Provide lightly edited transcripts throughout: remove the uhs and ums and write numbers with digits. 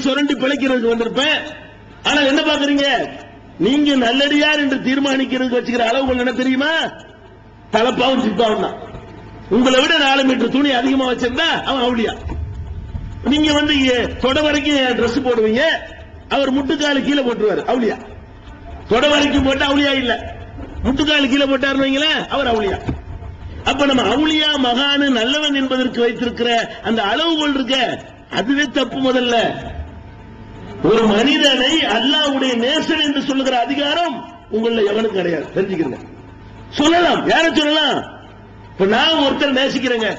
சுரண்டி பிழைக்கிறதுக்கு வந்திருப்பேன். ஆனா என்ன பாக்குறீங்க, நீங்க நல்லடியார் என்று தீர்மானிக்கிறதுக்கு வச்சுக்கிற அளவுகள் என்ன தெரியுமா? தலப்பாவும் சிப்பாவும் தான். உங்களை விட 4 மீட்டர் துணி அதிகமா வச்சிருந்தா அவன் அவுளியா. நீங்க வந்து தொட வரைக்கும் Dress போடுவீங்க, அவர் முட்டுக்காலு கீழே போட்டுருவாரு, அவுளியா. தொட வரைக்கும் போட்டா அவுளியா இல்ல, முட்டுக்காலு கீழே போட்டாருன்னு வைங்களேன், அவர் அவுளியா. அப்ப நம்ம அவுளியா மகானு நல்லவன் என்பதற்கு வைத்திருக்கிற அந்த அளவுகோல் இருக்க, அதுவே தப்பு. முதல்ல ஒரு மனிதனை அல்லாஹ்வுடைய நேசன் என்று சொல்லுகிற அதிகாரம் உங்கள எவனுக்கு கிடையாது, தெரிஞ்சுக்கிறீங்க. சொல்லலாம், யார சொல்லலாம்? இப்ப நான் ஒருத்தர் நேசிக்கிறேங்க,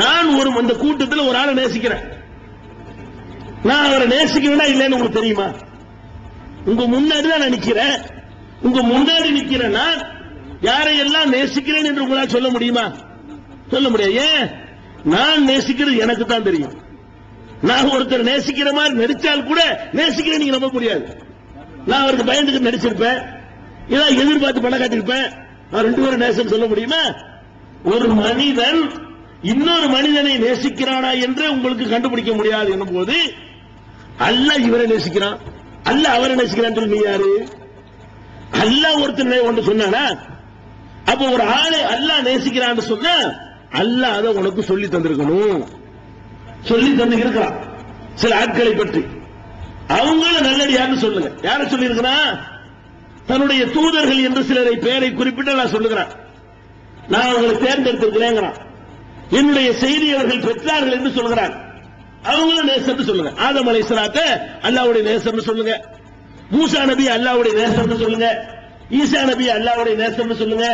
நான் அந்த கூட்டத்தில் ஒரு ஆளை நேசிக்கிறேன். நான் அவரை நேசிக்கிறேன்னா இல்லைன்னு உங்களுக்கு தெரியுமா? உங்க முன்னாடி தான் நான் நிக்கிறேன். உங்க முன்னாடி நிக்கிறேன், நான் யாரையெல்லாம் நேசிக்கிறேன் என்று உங்களால் சொல்ல முடியுமா? சொல்ல முடியாது. ஏன்? நான் நேசிக்கிறது எனக்கு தான் தெரியும். நான் ஒருத்தர் நேசிக்கிற மாதிரி நடிச்சால் கூட நேசிக்கிறேன் நீங்க நம்ப முடியாது. நான் அவருக்கு பயந்துக்கு நடிச்சிருப்பேன், ஏதாவது எதிர்பார்த்து பணம் காட்டிருப்பேன். நான் 2 பேரும் நேசம் சொல்ல முடியுமா? ஒரு மனிதன் இன்னொரு மனிதனை நேசிக்கிறானா என்று உங்களுக்கு கண்டுபிடிக்க முடியாது என்னும் போது, அல்லாஹ் இவரை நேசிக்கிறான், அல்லாஹ் அவரை நேசிக்கிறான் சொல்லி நீ யாரு? அல்லாஹ் ஒருத்தர் ஒன்று சொன்னானா? அப்ப ஒரு ஆளை அல்லாஹ் நேசிக்கிறான்னு சொன்னா அல்லாஹ் அதை உனக்கு சொல்லி தந்திருக்கணும். சொல்லி தந்து இருக்கிறான் சில ஆட்களை பற்றி. அவங்கள நல்லடியான்னு சொல்லுங்க. யார சொல்லி இருக்கிறான்? தன்னுடைய தூதர்கள் என்று சிலரை பெயரை குறிப்பிட்டு நான் சொல்லுகிறேன். நான் அவங்களை தேர்ந்தெடுத்திருக்கிறேன். என்னுடைய செய்தி அவர்கள் பெற்றார்கள் என்று சொல்கிறார். அவங்களும் நேசர்னு சொல்லுங்க. ஆதம் அலைஹிஸ்ஸலாத்தை அல்லாஹ்வுடைய நேசர்னு சொல்லுங்க. மூசா நபி அல்லாஹ்வுடைய நேசர்னு சொல்லுங்க. ஈசா நபி அல்லாஹ்வுடைய நேசர்னு சொல்லுங்க.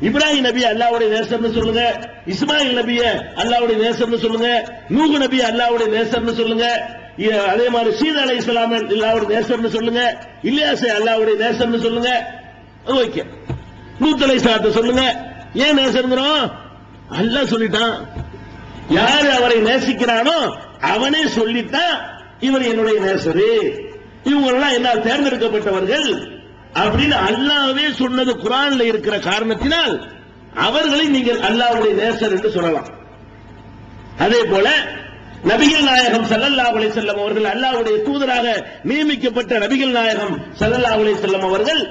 இப்ராஹிம் நபி அல்லாஹ்வுடைய நேசர்னு சொல்லுங்க. இஸ்மாயில் நபிய அல்லாஹ்வுடைய நேசர்னு சொல்லுங்க. நூஹ் நபி அல்லாஹ்வுடைய நேசர்னு சொல்லுங்க. அதே மாதிரி சீதா அலைஹிஸ்ஸலாம் அல்லாஹ்வுடைய நேசர்னு சொல்லுங்க. இலியாஸ் அல்லாஹ்வுடைய நேசர்னு சொல்லுங்க. ஓகே. லூத் அலைஹிஸ்ஸலாத்தை சொல்லுங்க. ஏன் நேசர்ங்கிறோம்? அல்லாஹ் சொல்லிட்டான். யாரு அவரை நேசிக்கிறானோ அவனே சொல்லிட்டான், இவர் என்னுடைய நேசரு, இவங்கெல்லாம் என்னால் தேர்ந்தெடுக்கப்பட்டவர்கள் அப்படின்னு அல்லாஹ்வே சொன்னது குர்ஆன்ல இருக்கிற காரணத்தினால் அவர்களை நீங்கள் அல்லாஹ்வுடைய நேசர் என்று சொல்லலாம். அதே போல நபிகள் நாயகம் ஸல்லல்லாஹு அலைஹி வஸல்லம் அவர்கள் அல்லாஹ்வுடைய தூதராக நியமிக்கப்பட்ட நபிகள் நாயகம் ஸல்லல்லாஹு அலைஹி வஸல்லம் அவர்கள்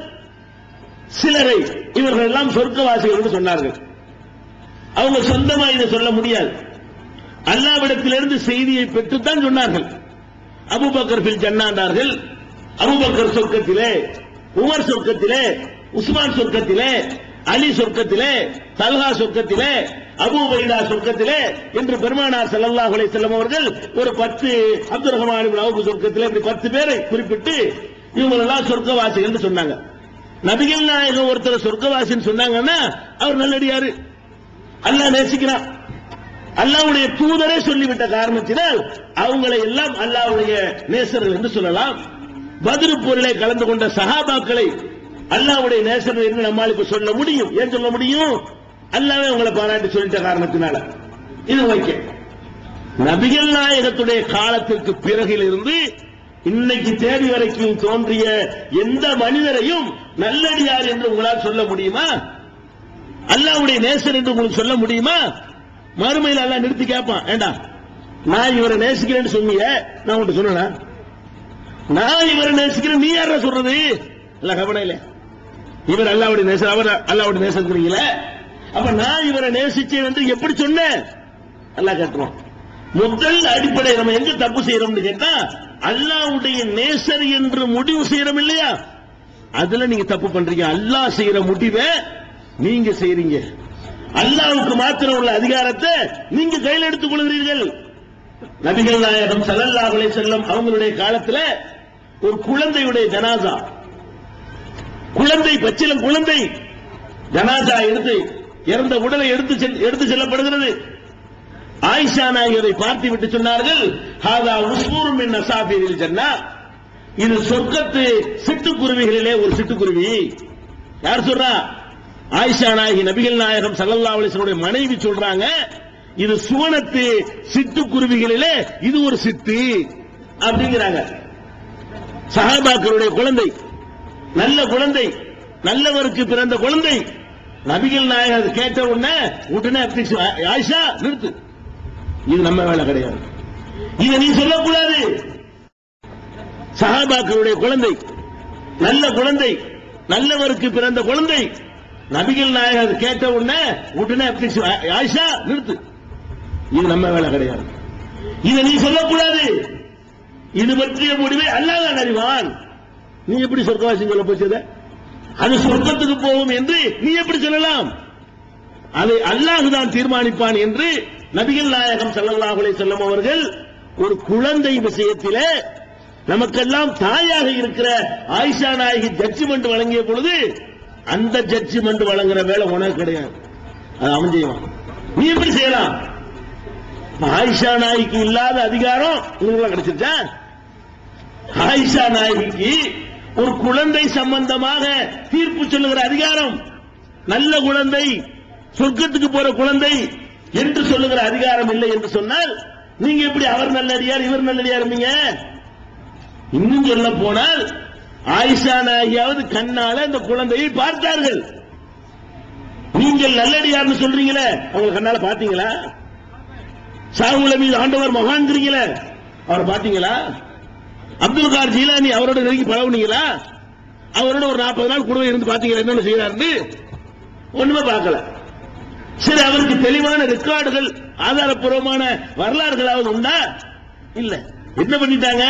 சிலரை இவர்கள் எல்லாம் சொர்க்கவாசிகள் என்று சொன்னார்கள். அவங்க சொந்தமா இதை சொல்ல முடியாது, அல்லாஹ்விடத்திலிருந்து செய்தியை பெற்றுத்தான் சொன்னார்கள். அபூபக்கர் ஃபில் ஜன்னாண்டார்கள். அபூபக்கர் சொர்க்கத்திலே, உமர் சொர்க்கத்திலே, உஸ்மான் சொர்க்கத்திலே, அலி சொர்க்கத்திலே, தல்ஹா சொர்க்கத்திலே, அபூ உபைதா சொர்க்கத்திலே என்று பெருமானார் ஸல்லல்லாஹு அலைஹி வஸல்லம் அவர்கள் ஒரு 10 அப்துர் ரஹ்மான் இப்னு அவுஃப் சொர்க்கத்திலே இப்படி 10 பேரை குறிப்பிட்டு இவங்க எல்லாம் சொர்க்கவாசிகள் என்று சொன்னாங்க. நபிகள் நாயகம் ஒருத்தர் சொர்க்கவாசின்னு சொன்னாங்கன்னா அவர் நல்லடியாரு, அல்லாஹ் நேசிக்கிறான். அல்லாஹ்வுடைய தூதரே சொல்லிவிட்ட காரணத்தினால் அவங்களை எல்லாம் அல்லாஹ்வுடைய நேசர்கள் என்று சொல்லலாம். பத்ர் போரிலே கலந்து கொண்ட சஹாபாக்களை அல்லாஹ்வுடைய நேசர்கள் என்று நம்மால் இப்ப சொல்ல முடியும். ஏன் சொல்ல முடியும்? அல்லாஹ்வே உங்களை பாராட்டி சொல்லிட்ட காரணத்தினால. இது வைக்க நபிகள் நாயகத்துடைய காலத்திற்கு பிறகிலிருந்து இன்னைக்கு தேதி வரைக்கும் தோன்றிய எந்த மனிதரையும் நல்லடியார் என்று உங்களால் சொல்ல முடியுமா? அல்லாஹ்வுடைய நேசர் என்று உங்களுக்கு சொல்ல முடியுமா? மறுமையில் அல்லாஹ் நிறுத்தி கேட்பான், ஏண்டா நான் இவரை நேசிக்கிறேன்னு சொன்னீங்க, நான் உன்கிட்ட சொன்னா நான் இவரை நேசிக்கிறேன், நீ யார சொல்றது? இல்ல கவனம் இல்ல, இவர் அல்லாஹ்வுடைய நேசர், அவர் அல்லாஹ்வுடைய நேசர்ங்கிறீங்களே, அப்ப நான் இவரை நேசிச்சேன் என்று எப்படி சொன்னேன்? அல்லாஹ் கேட்பான். முதல் அடிப்படை நம்ம எங்க தப்பு செய்யறோம்னு கேட்டா, அல்லாஹ்வுடைய நேசர் என்று முடிவு செய்யறோம் இல்லையா, அதுல நீங்க தப்பு பண்றீங்க. அல்லாஹ் செய்யற முடிவை நீங்க செய்றீங்க. அல்லாஹ்வுக்கு மாத்திரம் உள்ள அதிகாரத்தை நீங்க கையில் எடுத்துக் கொள்கிறீர்கள். நபிகள் நாயகம் ஸல்லல்லாஹு அலைஹி வஸல்லம் அவங்களுடைய காலத்துல ஒரு குழந்தையுடைய ஜனாசா, குழந்தை பச்சிலம் குழந்தை ஜனாசா எடுத்து இறந்த உடலை எடுத்து செல்லப்படுகிறது. ஆயிஷா நாயகரை பார்த்து விட்டு சொன்னார்கள், ஹாதா உஸ்பூர் மின் அஸாபிரில் ஜன்னா, இது சொர்க்கத்து சிட்டுக்குருவிகளிலே ஒரு சிட்டுக்குருவி. யார் சொல்றா? ஆயிஷா நாயகி நபிகள் நாயகம் ஸல்லல்லாஹு அலைஹி வஸல்லம் மனைவி சொல்றாங்க, இது சுவனத்து சிட்டுக்குருவிகளிலே இது ஒரு சிட்டு அப்படிங்கிறாங்க. சஹாபாக்களுடைய குழந்தை, நல்ல குழந்தை, நல்லவருக்கு பிறந்த குழந்தை. நபிகள் நாயகம் கேட்ட உடனே ஆயிஷா நிறுத்து, இது நம்ம வேலை கிடையாது, இதை நீ சொல்லக்கூடாது, சஹாபாக்களுடைய குழந்தை, நல்ல குழந்தை, நல்லவருக்கு பிறந்த குழந்தை. நபிகள் நாயகர் கேட்ட உடனே ஆயிஷா நிறுத்து, இது நம்ம வேலை கிடையாது, இதை நீ சொல்லக்கூடாது, இது பற்றிய முடிவை அல்லாஹ் தான் அறிவான். நீ எப்படி சொர்க்கவாசி சொல்ல போச்சத? அது சொர்க்கத்துக்கு போகும் என்று நீ எப்படி சொல்லலாம்? அதை அல்லாஹ் தான் தீர்மானிப்பான் என்று நபிகள் நாயகம் ஸல்லல்லாஹு அலைஹி வஸல்லம் அவர்கள் ஒரு குழந்தை விஷயத்திலே நமக்கெல்லாம் தாயாக இருக்கிற ஆயிஷா நாயகி ஜட்ஜ்மெண்ட் வழங்கிய பொழுது, அந்த ஜட்ஜ்மெண்ட் வழங்குற வேலை உனக்கு கிடையாது, அது அவன் செய்வான். நீ எப்படி செய்யலாம்? ஆயிஷா நாயகிக்கு இல்லாத அதிகாரம் உங்களுக்கு கிடைச்சிருச்சா? ஆயிஷா நாயகிக்கு ஒரு குழந்தை சம்பந்தமாக தீர்ப்பு சொல்லுகிற அதிகாரம், நல்ல குழந்தை, சொர்க்கத்துக்கு போற குழந்தை என்று சொல்லுகிற அதிகாரம் இல்லை என்று சொன்னால் நீங்க எப்படி அவர் நல்லடியார் இவர் நல்லடியார் இருப்பீங்க? இன்னும் சொல்ல போனால் ஆயிஷா நாயகியாவது கண்ணால அந்த குழந்தையை பார்த்தார்கள். நீங்கள் நல்லடியார்னு சொல்றீங்களே, அவங்க கண்ணால பாத்தீங்களா? ஷாஹுல் அமீது ஆண்டவர் மகான்கிறீங்களே, அவரை பாத்தீங்களா? அப்துல் கார் ஜீலானி அவரோட நெருங்கி பழகுனீங்களா? அவரோட ஒரு 40 நாள் கூட இருந்து பாத்தீங்களா என்ன செய்யறாரு? ஒண்ணுமே பார்க்கல. சரி, அவருக்கு தெளிவான ரெக்கார்டுகள், ஆதாரப்பூர்வமான வரலாறுகளாவது உண்டா? இல்ல. என்ன பண்ணிட்டாங்க?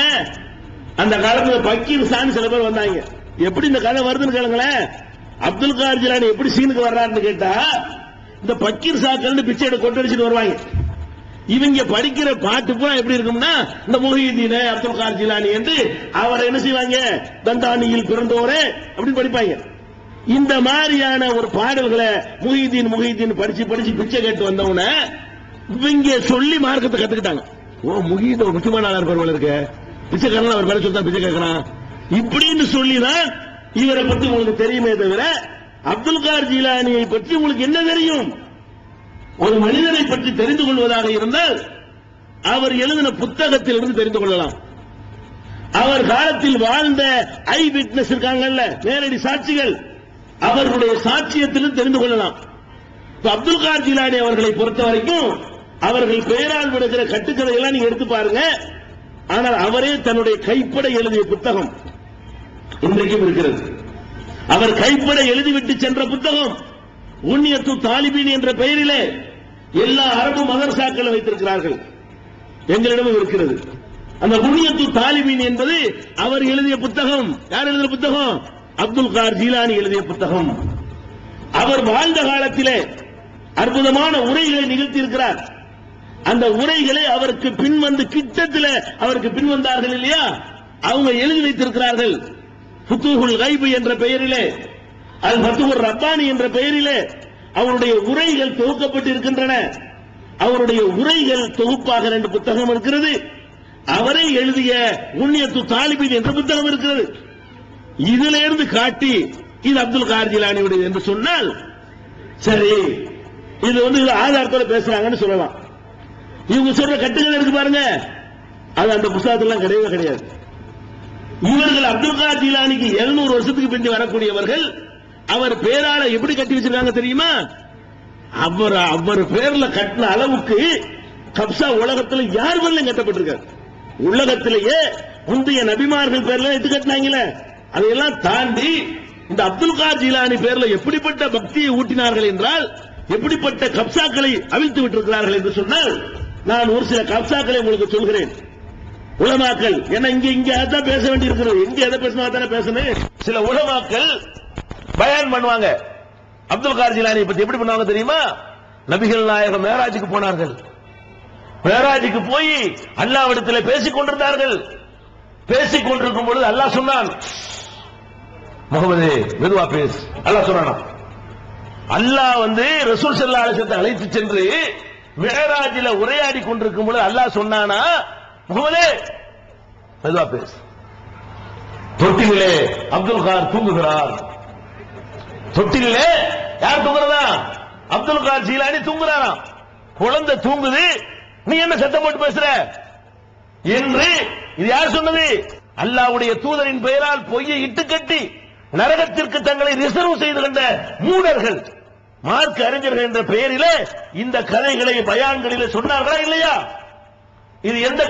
அந்த காலத்துல பக்கீர் சான் சில பேர் வந்தாங்க. எப்படி இந்த கதை வருதுன்னு கேளுங்களேன். அப்துல் கார் ஜிலானி எப்படி சீனுக்கு வர்றாருன்னு கேட்டா, இந்த பக்கீர் சாக்கள்னு பிச்சை எடுத்து கொட்டடிச்சுட்டு வருவாங்க. இவங்க படிக்கிற பாட்டு பூரா எப்படி இருக்கும்னா, இந்த முஹிதீன் அப்துல் கார் ஜிலானி என்று அவரை என்ன செய்வாங்க, தந்தானியில் பிறந்தோரே அப்படின்னு படிப்பாங்க. இந்த மாதிரியான ஒரு பாடல்களை முஹிதீன் படிச்சு படிச்சு பிச்சை கேட்டு வந்தவன இவங்க சொல்லி மார்க்கத்தை கத்துக்கிட்டாங்க. ஓ, முஹிதீன் ஒரு முக்கியமான ஆளா இருப்பார் இருக்கு, பிச்சைக்காரன் அவர் பேர சொல்லி பிச்சை கேட்கறான் இப்படின்னு சொல்லிதான் இவரை பத்தி உங்களுக்கு தெரியுமே தவிர, அப்துல் கார் ஜீலானியை பற்றி உங்களுக்கு என்ன தெரியும்? ஒரு மனிதனை பற்றி தெரிந்து கொள்வதாக இருந்தால் அவர் எழுதின புத்தகத்தில் இருந்து தெரிந்து கொள்ளலாம். அவர் காலத்தில் வாழ்ந்த ஐ விட்னஸ் இருக்காங்கல்ல, நேரடி சாட்சிகள், அவர்களுடைய சாட்சியத்திலும் தெரிந்து கொள்ளலாம். அப்துல் கார் ஜீலானி அவர்களை பொறுத்த வரைக்கும் அவர்கள் பெயரால் விடுகிற கட்டுக்கதை எல்லாம் நீங்க எடுத்து பாருங்க. ஆனால் அவரே தன்னுடைய கைப்பட எழுதிய புத்தகம் இன்றைக்கும் இருக்கிறது. அவர் கைப்பட எழுதிவிட்டு சென்ற புத்தகம் உன்னியத்து தாலிபீன் என்ற பெயரிலே எல்லா அரபு மதரசாக்களும் வைத்திருக்கிறார்கள், எங்களிடமும் இருக்கிறது. அந்த உன்னியத்து தாலிபீன் என்பது அவர் எழுதிய புத்தகம். யார் எழுதிய புத்தகம்? அப்துல் கார் ஜீலானி எழுதிய புத்தகம். அவர் வாழ்ந்த காலத்திலே அற்புதமான உரைகளை நிகழ்த்தி இருக்கிறார். அந்த உரைகளை அவருக்கு பின்வந்து கிட்டத்தில் அவருக்கு பின்வந்தார்கள் இல்லையா, அவங்க எழுதி வைத்திருக்கிறார்கள். ஃபுதூஹுல் கைப் என்ற பெயரிலே, அல் ஃபதுஹுர் ரப்பானி என்ற பெயரிலே அவருடைய உரைகள் தொகுக்கப்பட்டு இருக்கின்றன. அவருடைய உரைகள் தொகுப்பாக 2 புத்தகம் இருக்கிறது. அவரை எழுதிய உன்னியத்து தாலிபீன் என்ற புத்தகம் இருக்கிறது. இதிலிருந்து காட்டி இது அப்துல் கார் ஜீலானியுடையது என்று சொன்னால் சரி, இது ஆதாரத்தோட பேசுறாங்கன்னு சொல்லலாம். இவங்க சொல்ற கட்டுகள் இருக்கு பாருங்க, அது அந்த புத்தகத்திலாம் கிடையவே கிடையாது. இவர்கள் அப்துல் கார் ஜீலானிக்கு 700 வருஷத்துக்கு பிந்தி வரக்கூடியவர்கள். அவர் பேரால எப்படி கட்டி வச்சிருக்காங்க தெரியுமா? அவர் பேர்ல கட்டின அளவுக்கு கப்சா உலகத்தில் யார் பேர்ல கட்டப்பட்டிருக்காரு? உலகத்திலேயே முந்தைய நபிமார்கள் பேர்ல எட்டு கட்டினாங்களே, அதையெல்லாம் தாண்டி இந்த அப்துல் கார் ஜீலானி பேர்ல எப்படிப்பட்ட பக்தியை ஊட்டினார்கள் என்றால், எப்படிப்பட்ட கப்சாக்களை அவிழ்த்து விட்டிருக்கிறார்கள் என்று சொன்னால், நான் ஒரு சில கப்சாக்களை உங்களுக்கு சொல்கிறேன். உலமாக்கள் ஏன்னா இங்க அதான் பேச வேண்டி இருக்கிறது, இங்க எதை பேசினா தானே பேசணும். சில உலமாக்கள் பயான் பண்ணுவாங்க. அப்துல் கார் ஜீலானியை பத்தி எப்படி பண்ணுவாங்க தெரியுமா? நபிகள் நாயகம் மேராஜுக்கு போனார்கள். மேராஜுக்கு போய் அல்லாஹ்விடத்தில் பேசிக் கொண்டிருந்தார்கள். பேசிக் கொண்டிருக்கும் பொழுது அல்லாஹ் சொன்னான், முகமதே மெதுவா பேசு. அல்லாஹ் சொன்னானா? அல்லாஹ் ரசூல் ஸல்லல்லாஹு அலைஹி வஸல்லம் அழைத்து சென்று மேராஜில உரையாடி கொண்டிருக்கும் பொழுது அல்லாஹ் சொன்னானா, முகமதே மெதுவா பேசு. தொட்டிலே அப்துல் கார் தூங்குகிறார். தொட்டிலே யார் தூங்குறதா? அப்துல் கார் ஜீலானி தூங்குறாராம். குழந்தை தூங்குது, நீ என்ன சத்தம் போட்டு பேசுற என்று இது யார் சொன்னது? அல்லாஹ்வுடைய தூதரின் பெயரால் பொய்யை இட்டு கட்டி நரகத்திற்கு தங்களை ரிசர்வ் செய்து கொண்ட மூடர்கள், மார்க்க அறிஞர்கள் என்ற பெயரிலே இந்த கதைகளை பயான்களிலே சொன்னார்களா இல்லையா? இது எந்த